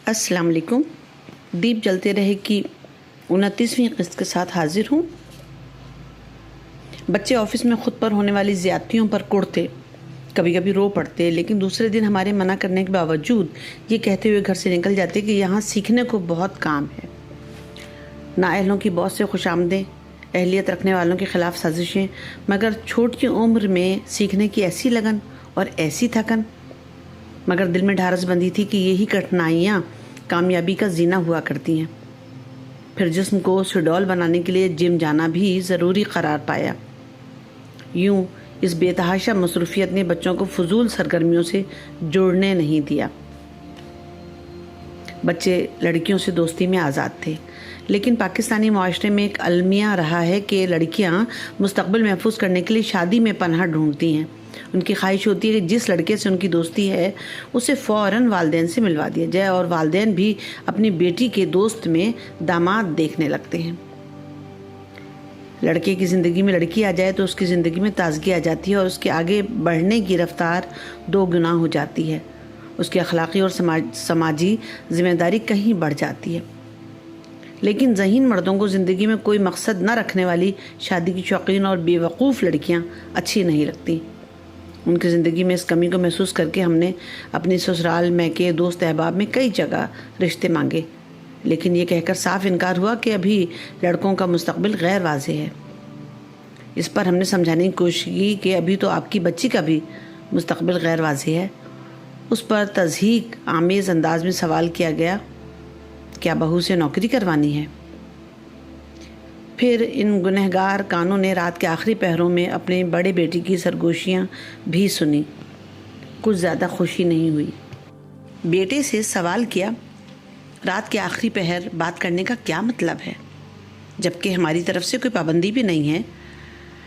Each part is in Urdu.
السلام علیکم. دیپ جلتے رہے کی 29ویں قسط کے ساتھ حاضر ہوں. بچے آفس میں خود پر ہونے والی زیادتیوں پر کڑتے، کبھی کبھی رو پڑتے، لیکن دوسرے دن ہمارے منع کرنے کے باوجود یہ کہتے ہوئے گھر سے نکل جاتے کہ یہاں سیکھنے کو بہت کام ہے. نااہلوں کی بہت سے خوش آمدیں، اہلیت رکھنے والوں کے خلاف سازشیں، مگر چھوٹی عمر میں سیکھنے کی ایسی لگن اور ایسی تھکن. مگر دل میں ڈھارس بندھی تھی کہ یہی کٹھنائیاں کامیابی کا زینہ ہوا کرتی ہیں. پھر جسم کو سڈول بنانے کے لیے جم جانا بھی ضروری قرار پایا. یوں اس بے تحاشا مصروفیت نے بچوں کو فضول سرگرمیوں سے جوڑنے نہیں دیا. بچے لڑکیوں سے دوستی میں آزاد تھے، لیکن پاکستانی معاشرے میں ایک المیہ رہا ہے کہ لڑکیاں مستقبل محفوظ کرنے کے لیے شادی میں پناہ ڈھونڈتی ہیں. ان کی خواہش ہوتی ہے کہ جس لڑکے سے ان کی دوستی ہے اسے فوراً والدین سے ملوا دیا جائے، اور والدین بھی اپنی بیٹی کے دوست میں داماد دیکھنے لگتے ہیں. لڑکے کی زندگی میں لڑکی آ جائے تو اس کی زندگی میں تازگی آ جاتی ہے، اور اس کے آگے بڑھنے کی رفتار 2 گنا ہو جاتی ہے. اس کی اخلاقی اور سماجی ذمہ داری کہیں بڑھ جاتی ہے. لیکن ذہین مردوں کو زندگی میں کوئی مقصد نہ رکھنے والی شادی کی شوقین اور بے وقوف لڑکیاں اچھی نہیں لگتی. ان کی زندگی میں اس کمی کو محسوس کر کے ہم نے اپنی سسرال، میکے، دوست احباب میں کئی جگہ رشتے مانگے، لیکن یہ کہہ کر صاف انکار ہوا کہ ابھی لڑکوں کا مستقبل غیر واضح ہے. اس پر ہم نے سمجھانے کی کوشش کی کہ ابھی تو آپ کی بچی کا بھی مستقبل غیر واضح ہے. اس پر تضحیک آمیز انداز میں سوال کیا گیا، کیا بہو سے نوکری کروانی ہے؟ پھر ان گنہگار کانوں نے رات کے آخری پہروں میں اپنے بڑے بیٹی کی سرگوشیاں بھی سنی. کچھ زیادہ خوشی نہیں ہوئی. بیٹے سے سوال کیا، رات کے آخری پہر بات کرنے کا کیا مطلب ہے، جبکہ ہماری طرف سے کوئی پابندی بھی نہیں ہے.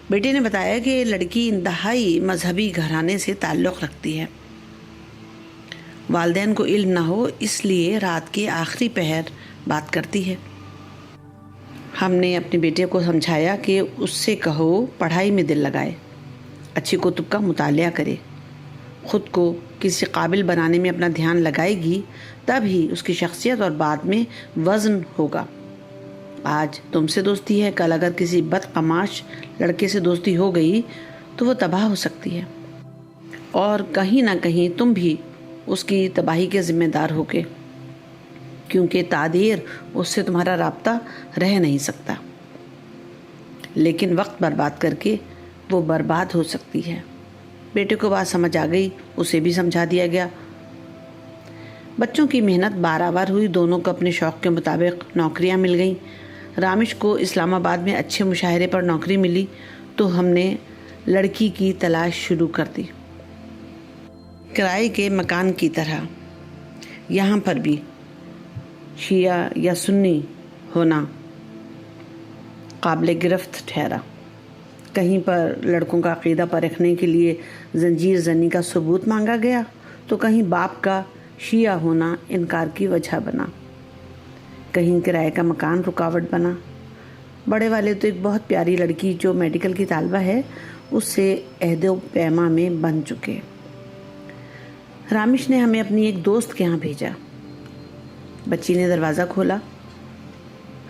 بیٹے نے بتایا کہ لڑکی انتہائی مذہبی گھرانے سے تعلق رکھتی ہے. والدین کو علم نہ ہو، اس لیے رات کے آخری پہر بات کرتی ہے. ہم نے اپنے بیٹے کو سمجھایا کہ اس سے کہو پڑھائی میں دل لگائے، اچھی کتب کا مطالعہ کرے، خود کو کسی قابل بنانے میں اپنا دھیان لگائے گی تب ہی اس کی شخصیت اور بعد میں وزن ہوگا. آج تم سے دوستی ہے، کل اگر کسی بدقماش لڑکے سے دوستی ہو گئی تو وہ تباہ ہو سکتی ہے، اور کہیں نہ کہیں تم بھی اس کی تباہی کے ذمہ دار ہوگے، کیونکہ تعدیر اس سے تمہارا رابطہ رہ نہیں سکتا، لیکن وقت برباد کر کے وہ برباد ہو سکتی ہے. بیٹے کو بات سمجھ آ گئی، اسے بھی سمجھا دیا گیا. بچوں کی محنت بارآور ہوئی. دونوں کو اپنے شوق کے مطابق نوکریاں مل گئیں. رامش کو اسلام آباد میں اچھے مشاہرے پر نوکری ملی تو ہم نے لڑکی کی تلاش شروع کر دی. کرائے کے مکان کی طرح یہاں پر بھی شیعہ یا سنی ہونا قابل گرفت ٹھہرا. کہیں پر لڑکوں کا عقیدہ پرکھنے کے لیے زنجیر زنی کا ثبوت مانگا گیا تو کہیں باپ کا شیعہ ہونا انکار کی وجہ بنا. کہیں کرائے کا مکان رکاوٹ بنا. بڑے والے تو ایک بہت پیاری لڑکی جو میڈیکل کی طالبہ ہے اس سے عہد و پیما میں بن چکے. رامش نے ہمیں اپنی ایک دوست کے ہاں بھیجا. بچی نے دروازہ کھولا.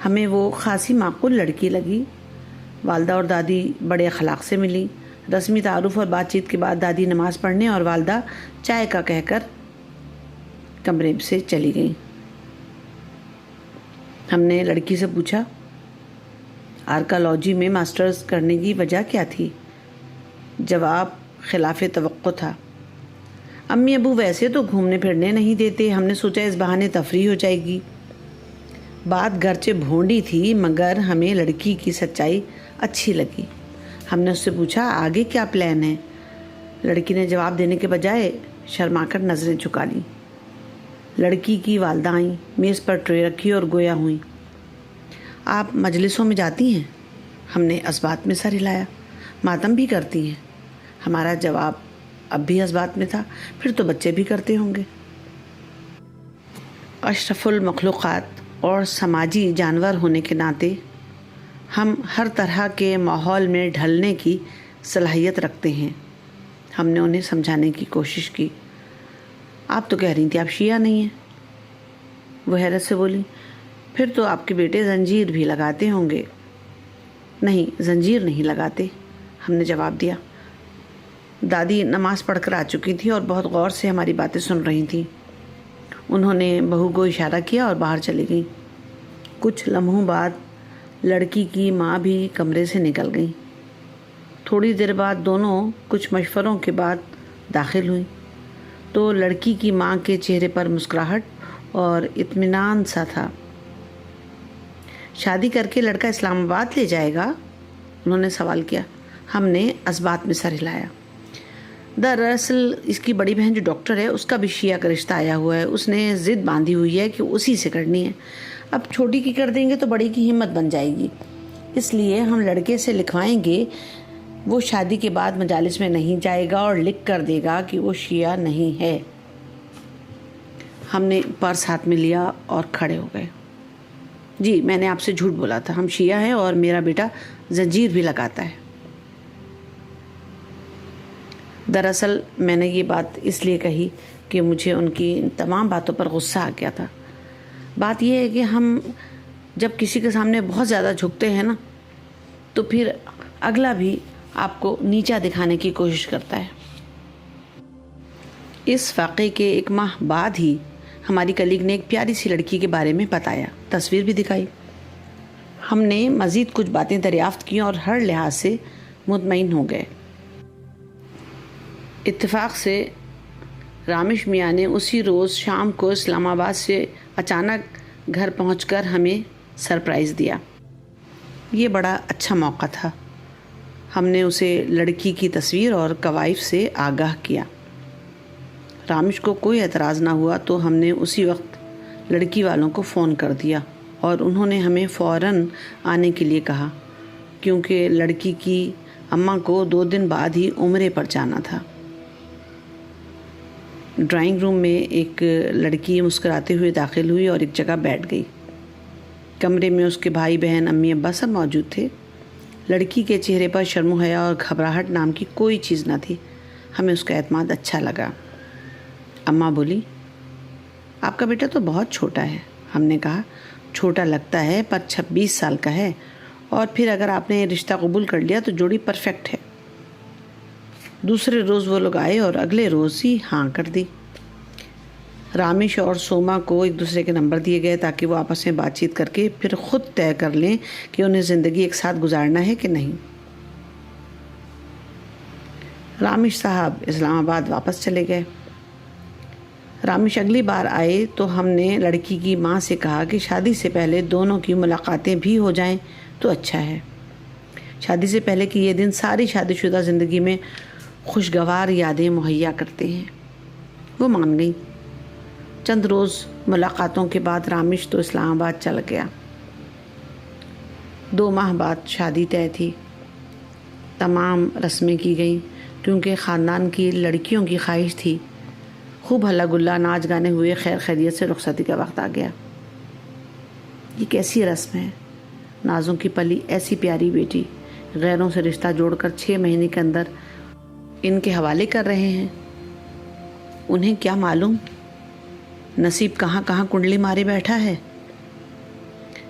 ہمیں وہ خاصی معقول لڑکی لگی. والدہ اور دادی بڑے اخلاق سے ملی. رسمی تعارف اور بات چیت کے بعد دادی نماز پڑھنے اور والدہ چائے کا کہہ کر کمرے سے چلی گئیں. ہم نے لڑکی سے پوچھا، آرکالوجی میں ماسٹرز کرنے کی وجہ کیا تھی؟ جواب خلاف توقع تھا، امی ابو ویسے تو گھومنے پھرنے نہیں دیتے، ہم نے سوچا اس بہانے تفریح ہو جائے گی. بات گرچہ بھونڈی تھی مگر ہمیں لڑکی کی سچائی اچھی لگی. ہم نے اس سے پوچھا، آگے کیا پلان ہے؟ لڑکی نے جواب دینے کے بجائے شرما کر نظریں جھکا لیں. لڑکی کی والدہ آئیں، میز پر ٹرے رکھی اور گویا ہوئیں. آپ مجلسوں میں جاتی ہیں؟ ہم نے اسبات میں سر ہلایا. ماتم بھی کرتی ہیں؟ ہمارا جواب اب بھی اسبات میں تھا. پھر تو بچے بھی کرتے ہوں گے. اشرف المخلوقات اور سماجی جانور ہونے کے ناطے ہم ہر طرح کے ماحول میں ڈھلنے کی صلاحیت رکھتے ہیں. ہم نے انہیں سمجھانے کی کوشش کی. آپ تو کہہ رہی تھی آپ شیعہ نہیں ہیں. وہ حیرت سے بولی، پھر تو آپ کے بیٹے زنجیر بھی لگاتے ہوں گے؟ نہیں، زنجیر نہیں لگاتے، ہم نے جواب دیا۔ دادی نماز پڑھ کر آ چکی تھی اور بہت غور سے ہماری باتیں سن رہی تھیں۔ انہوں نے بہو کو اشارہ کیا اور باہر چلی گئیں۔ کچھ لمحوں بعد لڑکی کی ماں بھی کمرے سے نکل گئی۔ تھوڑی دیر بعد دونوں کچھ مشوروں کے بعد داخل ہوئیں تو لڑکی کی ماں کے چہرے پر مسکراہٹ اور اطمینان سا تھا۔ شادی کر کے لڑکا اسلام آباد لے جائے گا؟ انہوں نے سوال کیا۔ ہم نے اسبات میں سر ہلایا۔ دراصل اس کی بڑی بہن جو ڈاکٹر ہے اس کا بھی شیعہ کا رشتہ آیا ہوا ہے، اس نے ضد باندھی ہوئی ہے کہ اسی سے کرنی ہے۔ اب چھوٹی کی کر دیں گے تو بڑی کی ہمت بن جائے گی، اس لیے ہم لڑکے سے لکھوائیں گے، وہ شادی کے بعد مجالس میں نہیں جائے گا اور لکھ کر دے گا کہ وہ شیعہ نہیں ہے۔ ہم نے پرس ہاتھ میں لیا اور کھڑے ہو گئے۔ جی، میں نے آپ سے جھوٹ بولا تھا، ہم شیعہ ہیں اور میرا بیٹا زنجیر بھی لگاتا ہے۔ دراصل میں نے یہ بات اس لیے کہی کہ مجھے ان کی ان تمام باتوں پر غصہ آ گیا تھا۔ بات یہ ہے کہ ہم جب کسی کے سامنے بہت زیادہ جھکتے ہیں نا تو پھر اگلا بھی آپ کو نیچا دکھانے کی کوشش کرتا ہے۔ اس واقعے کے 1 ماہ بعد ہی ہماری کلیگ نے ایک پیاری سی لڑکی کے بارے میں بتایا، تصویر بھی دکھائی۔ ہم نے مزید کچھ باتیں دریافت کی اور ہر لحاظ سے مطمئن ہو گئے۔ اتفاق سے رامش میاں نے اسی روز شام کو اسلام آباد سے اچانک گھر پہنچ کر ہمیں سرپرائز دیا۔ یہ بڑا اچھا موقع تھا۔ ہم نے اسے لڑکی کی تصویر اور کوائف سے آگاہ کیا۔ رامش کو کوئی اعتراض نہ ہوا تو ہم نے اسی وقت لڑکی والوں کو فون کر دیا اور انہوں نے ہمیں فوراً آنے کے لیے کہا، کیونکہ لڑکی کی اماں کو 2 دن بعد ہی عمرے پر جانا تھا۔ ڈرائنگ روم میں ایک لڑکی مسکراتے ہوئے داخل ہوئی اور ایک جگہ بیٹھ گئی۔ کمرے میں اس کے بھائی بہن، امی ابا سب موجود تھے۔ لڑکی کے چہرے پر شرم و حیا اور گھبراہٹ نام کی کوئی چیز نہ تھی۔ ہمیں اس کا اعتماد اچھا لگا۔ اماں بولی، آپ کا بیٹا تو بہت چھوٹا ہے۔ ہم نے کہا، چھوٹا لگتا ہے پر 26 سال کا ہے، اور پھر اگر آپ نے رشتہ قبول کر لیا تو جوڑی پرفیکٹ ہے۔ دوسرے روز وہ لوگ آئے اور اگلے روز ہی ہاں کر دی۔ رامش اور سوما کو ایک دوسرے کے نمبر دیے گئے تاکہ وہ آپس میں بات چیت کر کے پھر خود طے کر لیں کہ انہیں زندگی ایک ساتھ گزارنا ہے کہ نہیں۔ رامش صاحب اسلام آباد واپس چلے گئے۔ رامش اگلی بار آئے تو ہم نے لڑکی کی ماں سے کہا کہ شادی سے پہلے دونوں کی ملاقاتیں بھی ہو جائیں تو اچھا ہے۔ شادی سے پہلے کی یہ دن ساری شادی شدہ زندگی میں خوشگوار یادیں مہیا کرتے ہیں۔ وہ مان گئی۔ چند روز ملاقاتوں کے بعد رامش تو اسلام آباد چل گیا۔ 2 ماہ بعد شادی طے تھی۔ تمام رسمیں کی گئیں کیونکہ خاندان کی لڑکیوں کی خواہش تھی۔ خوب ہلا گلا ناچ گانے ہوئے، خیر خیریت سے رخصتی کا وقت آ گیا۔ یہ کیسی رسم ہے؟ نازوں کی پلی ایسی پیاری بیٹی غیروں سے رشتہ جوڑ کر 6 مہینے کے اندر ان کے حوالے کر رہے ہیں۔ انہیں کیا معلوم نصیب کہاں کہاں کنڈلی مارے بیٹھا ہے۔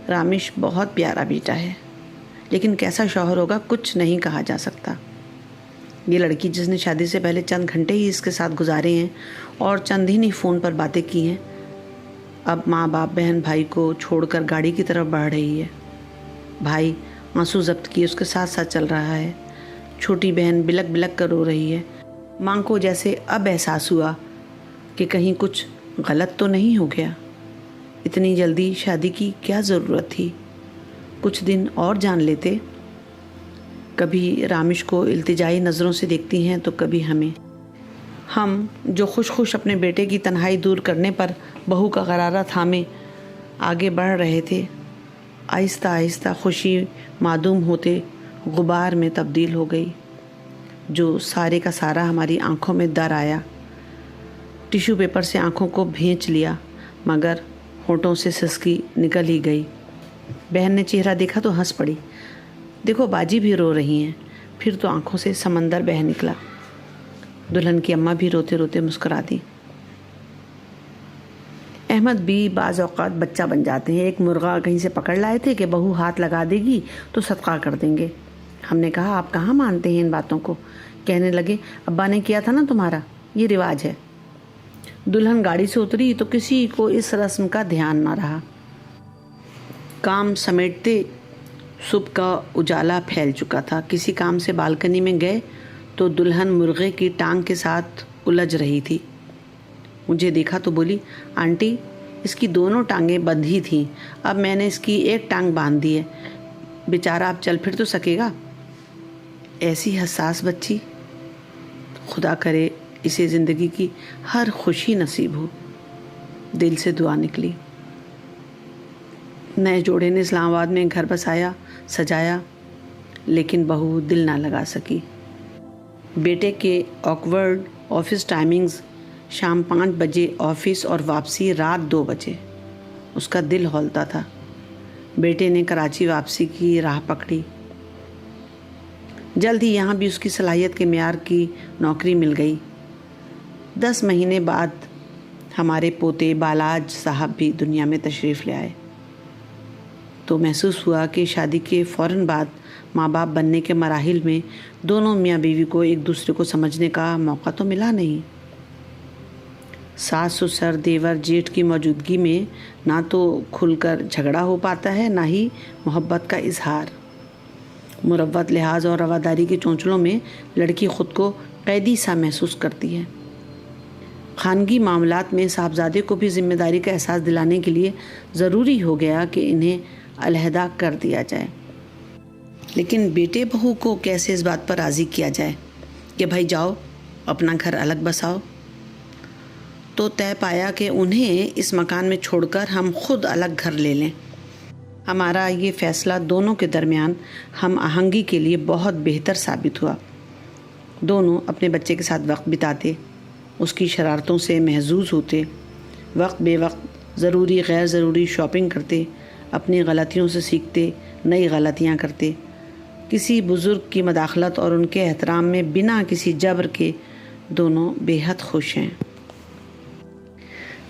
رامش بہت پیارا بیٹا ہے، لیکن کیسا شوہر ہوگا کچھ نہیں کہا جا سکتا۔ یہ لڑکی جس نے شادی سے پہلے چند گھنٹے ہی اس کے ساتھ گزارے ہیں اور چند ہی فون پر باتیں کی ہیں، اب ماں باپ بہن بھائی کو چھوڑ کر گاڑی کی طرف بڑھ رہی ہے۔ بھائی آنسو ضبط کیے اس کے ساتھ ساتھ چل رہا ہے۔ چھوٹی بہن بلک بلک کر رو رہی ہے۔ ماں کو جیسے اب احساس ہوا کہ کہیں کچھ غلط تو نہیں ہو گیا۔ اتنی جلدی شادی کی کیا ضرورت تھی؟ کچھ دن اور جان لیتے۔ کبھی رامش کو التجائی نظروں سے دیکھتی ہیں تو کبھی ہمیں۔ ہم جو خوش اپنے بیٹے کی تنہائی دور کرنے پر بہو کا غرارہ تھامے آگے بڑھ رہے تھے، آہستہ آہستہ خوشی معدوم ہوتے غبار میں تبدیل ہو گئی، جو سارے کا سارا ہماری آنکھوں میں در آیا۔ ٹیشو پیپر سے آنکھوں کو بھینچ لیا، مگر ہونٹوں سے سسکی نکل ہی گئی۔ بہن نے چہرہ دیکھا تو ہنس پڑی، دیکھو باجی بھی رو رہی ہیں۔ پھر تو آنکھوں سے سمندر بہہ نکلا۔ دلہن کی اماں بھی روتے روتے مسکرا دی۔ احمد بھی بعض اوقات بچہ بن جاتے ہیں. ایک مرغا کہیں سے پکڑ لائے تھے کہ بہو ہاتھ لگا دے گی تو صدقہ کر دیں گے. ہم نے کہا آپ کہاں مانتے ہیں ان باتوں کو. کہنے لگے ابا نے کیا تھا نا تمہارا، یہ رواج ہے. دلہن گاڑی سے اتری تو کسی کو اس رسم کا دھیان نہ رہا. کام سمیٹتے صبح کا اجالا پھیل چکا تھا. کسی کام سے بالکنی میں گئے تو دلہن مرغے کی ٹانگ کے ساتھ الجھ رہی تھی. مجھے دیکھا تو بولی آنٹی اس کی دونوں ٹانگیں بندھی تھیں، اب میں نے اس کی ایک ٹانگ باندھ دی ہے، بیچارہ اب چل پھر تو سکے گا. ایسی حساس بچی، خدا کرے اسے زندگی کی ہر خوشی نصیب ہو. دل سے دعا نکلی. نئے جوڑے نے اسلام آباد میں گھر بسایا سجایا، لیکن بہو دل نہ لگا سکی. بیٹے کے آکورڈ آفس ٹائمنگز، شام 5 بجے آفس اور واپسی رات 2 بجے. اس کا دل ہولتا تھا. بیٹے نے کراچی واپسی کی راہ پکڑی. جلد ہی یہاں بھی اس کی صلاحیت کے معیار کی نوکری مل گئی. 10 مہینے بعد ہمارے پوتے بالاج صاحب بھی دنیا میں تشریف لے آئے. تو محسوس ہوا کہ شادی کے فوراً بعد ماں باپ بننے کے مراحل میں دونوں میاں بیوی کو ایک دوسرے کو سمجھنے کا موقع تو ملا نہیں. ساس سسر دیور جیٹھ کی موجودگی میں نہ تو کھل کر جھگڑا ہو پاتا ہے، نہ ہی محبت کا اظہار. مروت لحاظ اور رواداری کے چونچلوں میں لڑکی خود کو قیدی سا محسوس کرتی ہے. خانگی معاملات میں صاحبزادے کو بھی ذمہ داری کا احساس دلانے کے لیے ضروری ہو گیا کہ انہیں علیحدہ کر دیا جائے. لیکن بیٹے بہو کو کیسے اس بات پر راضی کیا جائے کہ بھائی جاؤ اپنا گھر الگ بساؤ. تو طے پایا کہ انہیں اس مکان میں چھوڑ کر ہم خود الگ گھر لے لیں. ہمارا یہ فیصلہ دونوں کے درمیان ہم آہنگی کے لیے بہت بہتر ثابت ہوا. دونوں اپنے بچے کے ساتھ وقت بتاتے، اس کی شرارتوں سے محظوظ ہوتے، وقت بے وقت ضروری غیر ضروری شاپنگ کرتے، اپنی غلطیوں سے سیکھتے، نئی غلطیاں کرتے. کسی بزرگ کی مداخلت اور ان کے احترام میں بنا کسی جبر کے دونوں بے حد خوش ہیں.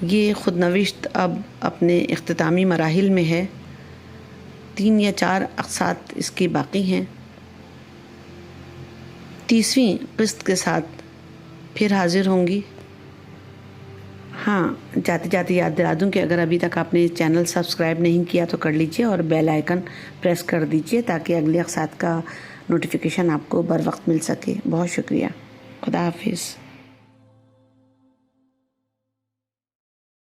یہ خود نوشت اب اپنے اختتامی مراحل میں ہے. 3 یا 4 اقساط اس کی باقی ہیں. 30ویں قسط کے ساتھ پھر حاضر ہوں گی. ہاں، جاتے جاتے یاد دلا دوں کہ اگر ابھی تک آپ نے چینل سبسکرائب نہیں کیا تو کر لیجئے اور بیل آئیکن پریس کر دیجئے تاکہ اگلے اقساط کا نوٹیفیکیشن آپ کو بر وقت مل سکے. بہت شکریہ. خدا حافظ.